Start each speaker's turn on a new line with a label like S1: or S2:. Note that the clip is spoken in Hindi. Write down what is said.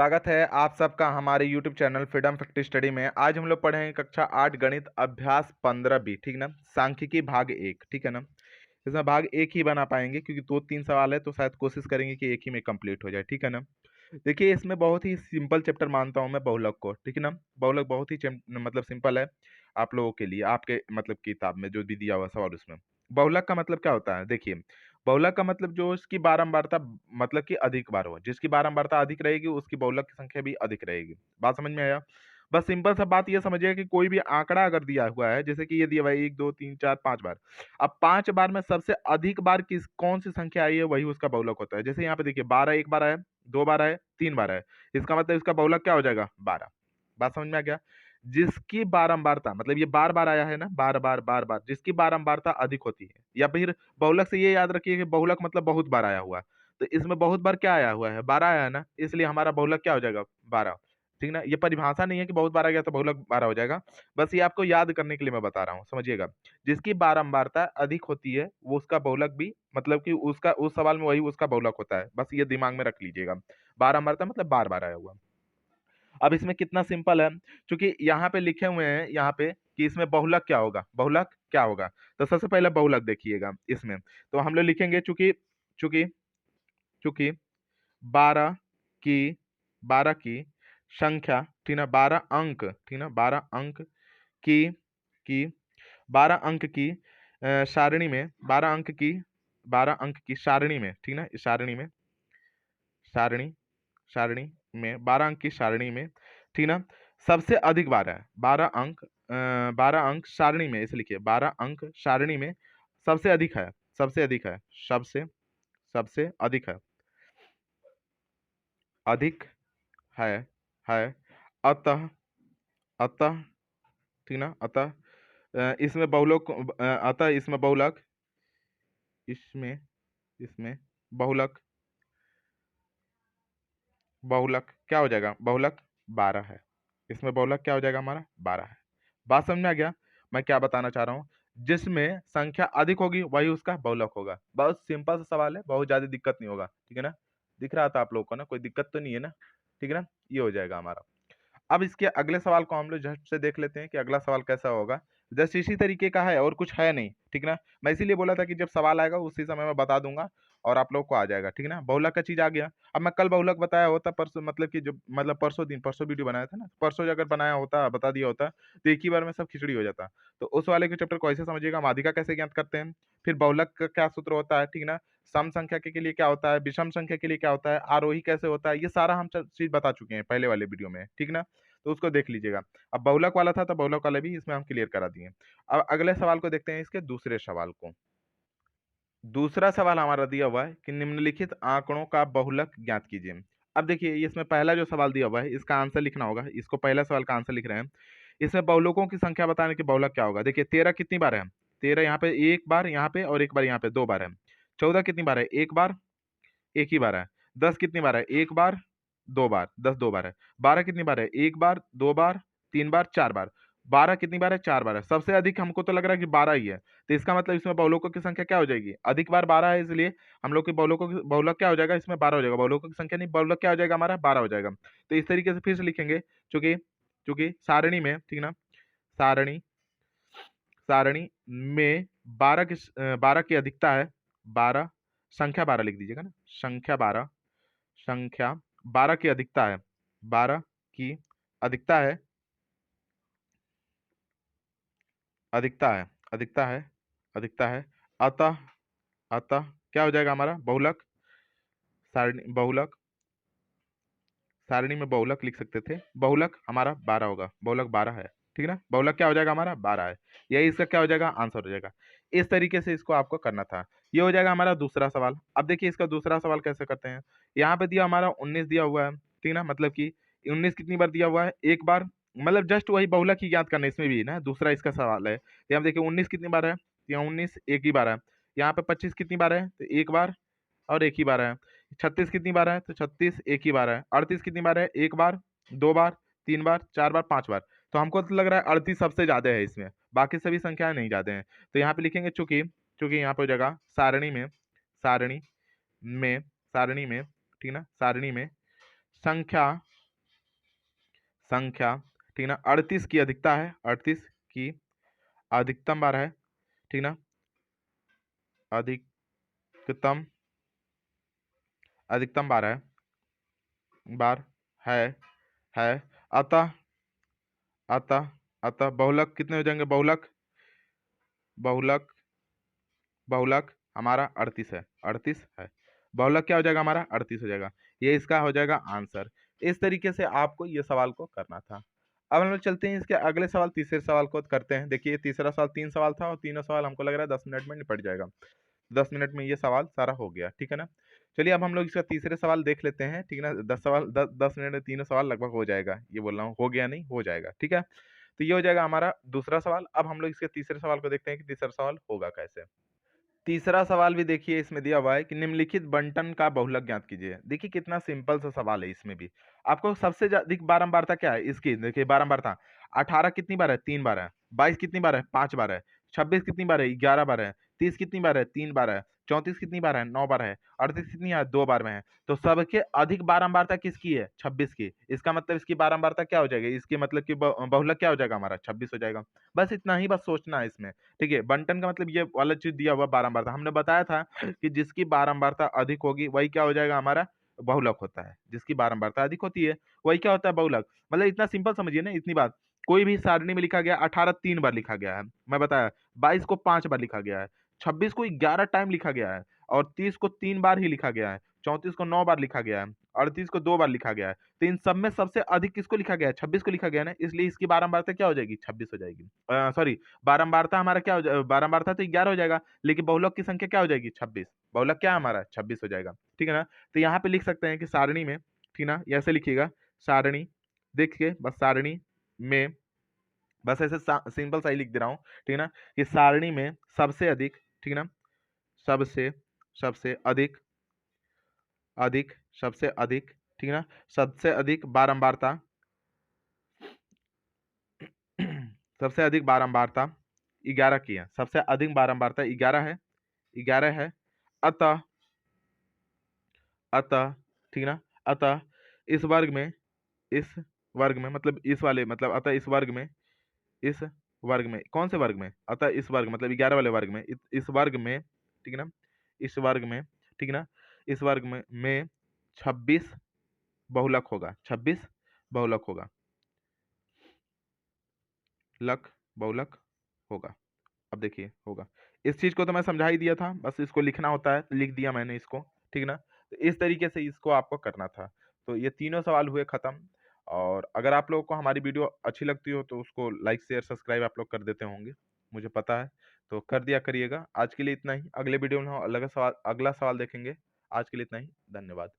S1: स्वागत है आप सबका हमारे YouTube channel freedom fact study में। आज हम लोग पढ़ेंगे कक्षा 8 गणित अभ्यास 15B, ठीक ना। सांख्यिकी भाग 1, ठीक है ना। इसमें भाग 1 ही बना पाएंगे क्योंकि 2-3 सवाल है, तो शायद कोशिश करेंगे कि एक ही में कंप्लीट हो जाए, ठीक है ना। देखिए, इसमें बहुत ही सिंपल चैप्टर मानता हूँ मैं बहुलक को, ठीक है ना। बहुलक बहुत ही मतलब सिंपल है आप लोगों के लिए, आपके मतलब किताब में जो भी दिया हुआ सवाल उसमें। बहुलक का मतलब क्या होता है? देखिए, बहुलक का मतलब जो उसकी बारंबारता मतलब कि अधिक बार हो, जिसकी बारंबारता अधिक रहेगी उसकी बहुलक की संख्या भी अधिक रहेगी। बात समझ में आया? बस सिंपल सा बात ये समझिए कि कोई भी आंकड़ा अगर दिया हुआ है, जैसे कि ये दिया हुआ है 1 2 3 4 5 बार। अब 5 बार में सबसे अधिक बार किस कौन सी संख्या आई है वही उसका बहुलक होता है। जैसे यहाँ पे देखिए 12 एक बार आया, 2 बार आया, 3 बार आया। इसका मतलब इसका बहुलक क्या हो जाएगा? 12। बात समझ में आ गया? जिसकी बारंबारता मतलब ये बार-बार आया है ना, बार-बार, बार-बार, जिसकी बारंबारता अधिक होती है, या फिर बहुलक से ये याद रखिए कि बहुलक मतलब बहुत बार आया हुआ है। तो इसमें बहुत बार क्या आया हुआ है? 12 आया है ना, इसलिए हमारा बहुलक क्या हो जाएगा? 12। ठीक ना? ये परिभाषा नहीं है कि बहुत बार आ गया तो बहुलक 12 हो जाएगा। बस ये आपको याद करने के लिए मैं बता रहा हूँ, समझिएगा। जिसकी बारंबारता अधिक होती है, वो उसका बहुलक भी मतलब कि उसका उस सवाल में वही उसका बहुलक होता है। बस ये दिमाग में रख लीजिएगा। बारंबारता मतलब बार-बार आया हुआ। अब इसमें कितना सिंपल है, क्योंकि यहाँ पे लिखे हुए हैं यहाँ पे कि इसमें बहुलक क्या होगा? बहुलक क्या होगा? तो सबसे पहले बहुलक देखिएगा इसमें। तो हम लोग लिखेंगे चूंकि चूंकि चूंकि 12 की 12 की संख्या, ठीक ना, 12 अंक, ठीक ना, 12 अंक की 12 अंक की सारणी में 12 अंक की सारणी में, ठीक ना, इस सारणी सारणी में 12 अंक की सारणी में, ठीक ना, सबसे अधिक 12 है। 12 अंक सारणी में, इसे लिखिए 12 अंक सारणी में सबसे अधिक है, सबसे अधिक है, सबसे सबसे अधिक है है अतः अतः ठीक ना, अतः इसमें बहुलक अतः इसमें इसमें बहुलक बहुलक क्या हो जाएगा? बहुलक 12 है। इसमें बहुलक क्या हो जाएगा हमारा? 12 है। बात समझ में आ गया मैं क्या बताना चाह रहा हूँ? जिसमें संख्या अधिक होगी वही उसका बहुलक होगा। बहुत सिंपल सा सवाल है, बहुत ज्यादा दिक्कत नहीं होगा, ठीक है ना। दिख रहा था आप लोगों को ना? कोई दिक्कत तो नहीं है ना? ठीक है ना, ये हो जाएगा हमारा। अब इसके अगले सवाल को हम लोग झट से देख लेते हैं कि अगला सवाल कैसा होगा। जस्ट इसी तरीके का है और कुछ है नहीं, ठीक ना। मैं इसीलिए बोला था कि जब सवाल आएगा उसी समय मैं बता दूंगा और आप लोग को आ जाएगा, ठीक ना। बहुलक का चीज आ गया। अब मैं कल बहुलक बताया होता, परसों मतलब कि जब मतलब परसों वीडियो बनाया था ना, परसों अगर बनाया होता, बता दिया होता, तो एक ही बार में सब खिचड़ी हो जाता। तो उस वाले के चैप्टर को ऐसे समझिएगा, माध्यिका कैसे ज्ञात करते हैं, फिर बहुलक का क्या सूत्र होता है, ठीक ना, सम संख्या के लिए क्या होता है, विषम संख्या के लिए क्या होता है, आरोही कैसे होता है, ये सारा हम चीज बता चुके हैं पहले वाले वीडियो में, ठीक ना। तो उसको देख लीजिएगा। अब बहुलक वाला था तो बहुलक वाला भी इसमें हम क्लियर करा दिए। अब अगले सवाल को देखते हैं, इसके दूसरे सवाल को। दूसरा सवाल हमारा दिया हुआ है कि निम्नलिखित आंकड़ों का बहुलक ज्ञात कीजिए। अब देखिए, इसमें पहला जो सवाल दिया हुआ है इसका आंसर लिखना होगा। इसको पहला सवाल का आंसर लिख रहे हैं। इसमें बहुलकों की संख्या बताने की बहुलक क्या होगा। देखिए 13 कितनी बार है? 13 यहाँ पे एक बार, यहाँ पे और एक बार, यहाँ पे 2 बार है। 14 कितनी बार है? एक बार, एक ही बार है। 10 कितनी बार है? एक बार, 2 बार, 10 2 बार है। 12 कितनी बार है? एक बार, 2 बार, 3 बार, 4 बार। 12 कितनी बार है? 4 बार है। सबसे अधिक हमको तो लग रहा है कि 12 ही है। तो इसका मतलब इसमें बहुलकों की संख्या क्या हो जाएगी? अधिक बार 12 है, इसलिए हम लोग की बहुलकों की बहुलक क्या हो जाएगा? इसमें 12 हो जाएगा। बहुलकों की संख्या नहीं, बहुलक क्या हो जाएगा हमारा? 12 हो जाएगा। तो इस तरीके से फिर से लिखेंगे, चूंकि चूंकि सारणी में, ठीक ना, सारणी सारणी में 12 की अधिकता है। 12 संख्या 12 लिख दीजिएगा ना, संख्या 12 की अधिकता है। 12 की अधिकता है, अधिकता है, अधिकता है, अधिकता है। अतः अतः क्या हो जाएगा हमारा? बहुलक बहुलक सारणी में बहुलक लिख सकते थे। बहुलक हमारा 12 होगा। बहुलक 12 है, ठीक है ना। बहुलक क्या हो जाएगा हमारा? 12 है। यही इसका क्या हो जाएगा? आंसर हो जाएगा। इस तरीके से इसको आपको करना था। ये हो जाएगा हमारा दूसरा सवाल। अब देखिए इसका दूसरा सवाल कैसे करते हैं। यहाँ पे दिया हमारा 19 दिया हुआ है, ठीक ना, मतलब कि 19 कितनी बार दिया हुआ है? एक बार, मतलब जस्ट वही बहुलक ही ज्ञात करना है इसमें भी ना। दूसरा इसका सवाल है। तो यहाँ देखिए 19 कितनी बार है? यहाँ 19 एक ही बार है। यहाँ पे 25 कितनी बार है? तो एक बार और एक ही बार है। 36 कितनी बार है? तो 36 एक ही बार है। 38 कितनी बार है? एक बार, 2 बार, 3 बार, 4 बार, 5 बार। तो हमको तो लग रहा है 38 सबसे ज्यादा है इसमें, बाकी सभी संख्याएं नहीं ज्यादा हैं। तो यहाँ पे लिखेंगे चूंकि चूंकि यहाँ पे हो जाएगा सारणी में सारणी में, ठीक ना, सारणी में संख्या संख्या, ठीक ना, 38 की अधिकता है, 38 की अधिकतम बार है, ठीक ना, अधिकतम अधिकतम बार है। अतः अतः अतः बहुलक कितने हो जाएंगे? बहुलक बहुलक हमारा 38 है, 38 है। बहुलक क्या हो जाएगा हमारा? 38 हो जाएगा। ये इसका हो जाएगा आंसर। इस तरीके से आपको ये सवाल को करना था। अब हम लोग चलते हैं इसके अगले सवाल, तीसरे सवाल को करते हैं। देखिए तीसरा सवाल 3 सवाल था और तीनों सवाल हमको लग रहा है 10 मिनट में निपट जाएगा। 10 मिनट में ये सवाल सारा हो गया, ठीक है ना। चलिए अब हम लोग इसका तीसरे सवाल देख लेते हैं, ठीक है ना। 10 मिनट में तीनों सवाल लगभग हो जाएगा, ये बोल रहा हूँ, हो गया नहीं, हो जाएगा, ठीक है। तो ये हो जाएगा हमारा दूसरा सवाल। अब हम लोग इसके तीसरे सवाल को देखते हैं कि तीसरा सवाल होगा कैसे। तीसरा सवाल भी देखिए इसमें दिया हुआ है कि निम्नलिखित बंटन का बहुलक ज्ञात कीजिए। देखिए कितना सिंपल सा सवाल है। इसमें भी आपको सबसे अधिक बारंबारता क्या है इसकी, देखिए बारंबारता 18 कितनी बार है? 3 बार है। 22 कितनी बार है? 5 बार है। 26 कितनी बार है? 11 बार है। 30 कितनी बार है? 3 बार है। 34 कितनी बार है? 9 बार है। 38 कितनी है? 2 बार में है। तो सबके अधिक बारंबारता किसकी है? 26 की। इसका मतलब इसकी बारंबारता क्या हो जाएगी? इसकी मतलब कि बहुलक क्या हो जाएगा हमारा? 26 हो जाएगा। बस इतना ही बस सोचना है इसमें, ठीक है। बंटन का मतलब ये वाला चीज दिया हुआ बारंबारता, हमने बताया था कि जिसकी बारंबारता अधिक होगी वही क्या हो जाएगा हमारा? बहुलक होता है। जिसकी बारंबारता अधिक होती है वही क्या होता है? बहुलक। मतलब इतना सिंपल समझिए ना, इतनी बात। कोई भी सारणी में लिखा गया 18 3 बार लिखा गया है, मैं बताया। 22 को 5 बार लिखा गया है। 26 को 11 टाइम लिखा गया है। और 30 को 3 बार ही लिखा गया है। 34 को 9 बार लिखा गया है। 38 को 2 बार लिखा गया है। तो इन सब में सबसे अधिक किसको लिखा गया है? 26 को लिखा गया है ना, इसलिए इसकी बारंबारता क्या हो जाएगी? 26 हो जाएगी। सॉरी, बारंबारता हमारा क्या हो जाएगा? बारंबारता तो 11 हो जाएगा, लेकिन बहुलक की संख्या क्या हो जाएगी? 26। बहुलक क्या है हमारा? 26 हो जाएगा, ठीक है ना। तो यहाँ पे लिख सकते हैं कि सारणी में, ठीक ना, ये ऐसे लिखिएगा, सारणी, देखिए बस सारणी में, बस ऐसे सिंपल सा ही लिख दे रहा हूँ, ठीक है ना, कि सारणी में सबसे अधिक, ठीक है ना, सबसे सबसे अधिक अधिक सबसे अधिक, ठीक है ना, सबसे अधिक बारंबारता सबसे अधिक बारंबारता 11 की है। सबसे अधिक बारंबारता 11 है, 11 है। अतः अतः ठीक है ना, अतः इस वर्ग में, इस वर्ग में मतलब इस वाले, मतलब अतः इस वर्ग में, इस वर्ग में, कौन से वर्ग में? अतः इस वर्ग मतलब 11 वाले वर्ग में, इस वर्ग में, ठीक है ना, इस वर्ग में, ठीक है ना, इस वर्ग में 26 बहुलक होगा। 26 बहुलक होगा, लक बहुलक होगा। अब देखिए होगा, इस चीज को तो मैं समझा ही दिया था, बस इसको लिखना होता है, लिख दिया मैंने इसको, ठीक ना। तो इस तरीके से इसको आपको करना था। तो ये तीनों सवाल हुए खत्म। और अगर आप लोगों को हमारी वीडियो अच्छी लगती हो तो उसको लाइक शेयर सब्सक्राइब आप लोग कर देते होंगे, मुझे पता है। तो कर दिया करिएगा। आज के लिए इतना ही, अगले वीडियो में हम अगला सवाल देखेंगे। आज के लिए इतना ही, धन्यवाद।